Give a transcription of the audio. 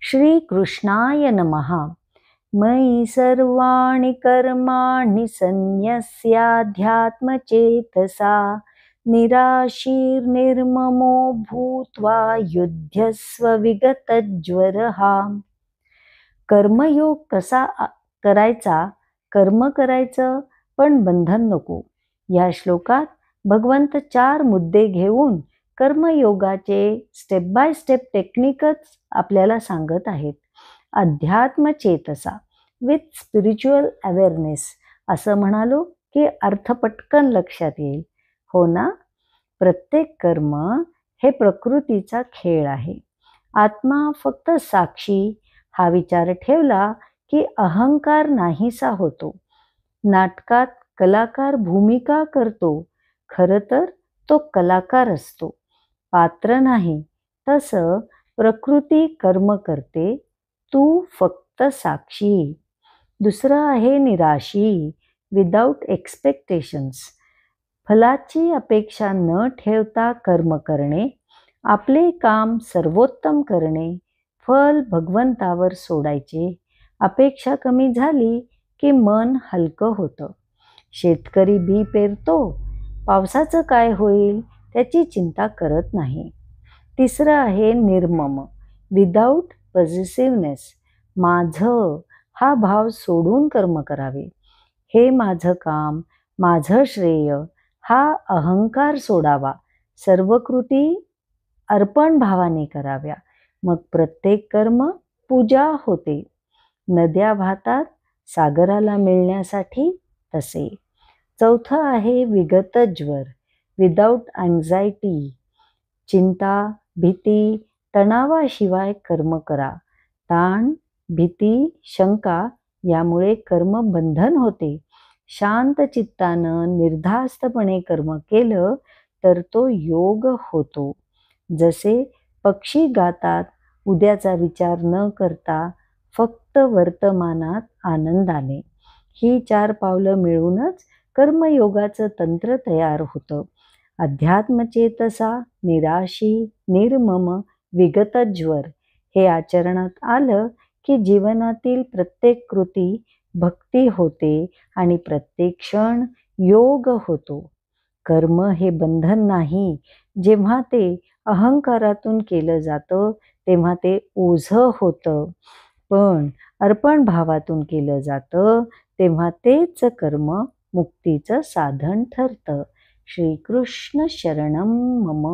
श्रीकृष्णाय नमः। मयि सर्वाणि कर्माणि सन्न्यस्याध्यात्मचेतसा निराशीर्निर्ममो भूत्वा युध्यस्व विगतज्वरः। कर्मयोग कसा करायचा? कर्म करायचं पण बंधन नको. या श्लोकात भगवंत 4 मुद्दे घेऊन कर्मयोगाचे स्टेप बाय स्टेप टेक्निकच आपल्याला सांगत आहेत. अध्यात्म चेतसा विथ स्पिरिच्युअल अवेअरनेस असं म्हणालो की अर्थ पटकन लक्षात येईल, हो ना? प्रत्येक कर्म हे प्रकृतीचा खेळ आहे. आत्मा फक्त साक्षी हा विचार ठेवला की अहंकार नाहीसा होतो. नाटकात कलाकार भूमिका करतो, खरं तर तो कलाकार असतो, पात्र नाही. तसं प्रकृती कर्म करते, तू फक्त साक्षी. दुसरं आहे निराशी, विदाउट एक्सपेक्टेशन्स. फलाची अपेक्षा न ठेवता कर्म करणे, आपले काम सर्वोत्तम करणे, फल भगवंतावर सोडायचे. अपेक्षा कमी झाली की मन हलकं होतं. शेतकरी बी पेरतो, पावसाचं काय होईल त्याची चिंता करत नाही. तिसरं आहे निर्मम, विदाउट पॉझिटिव्हनेस. माझं हा भाव सोडून कर्म करावे. हे माझं काम, माझं श्रेय हा अहंकार सोडावा. सर्व कृती अर्पण भावाने कराव्या. मग प्रत्येक कर्म पूजा होते. नद्या वाहतात सागराला मिळण्यासाठी तसे. चौथं आहे विगत ज्वर, विदाउट अँझायटी. चिंता, भीती, तणावाशिवाय कर्म करा. ताण, भीती, शंका यामुळे कर्म बंधन होते. शांत चित्तानं निर्धास्तपणे कर्म केलं तर तो योग होतो. जसे पक्षी गातात, उद्याचा विचार न करता फक्त वर्तमानात आनंदाने. ही 4 पावलं मिळूनच कर्मयोगाचं तंत्र तयार होतं. अध्यात्मचेतसा, निराशी, निर्मम, विगतज्वर हे आचरणात आलं की जीवनातील प्रत्येक कृती भक्ती होते आणि प्रत्येक क्षण योग होतो. कर्म हे बंधन नाही. जेव्हा ते अहंकारातून केलं जातं तेव्हा ते ओझं होतं, पण अर्पण भावातून केलं जातं तेव्हा तेच कर्म मुक्तीचं साधन ठरतं. श्रीकृष्ण शरणम मम.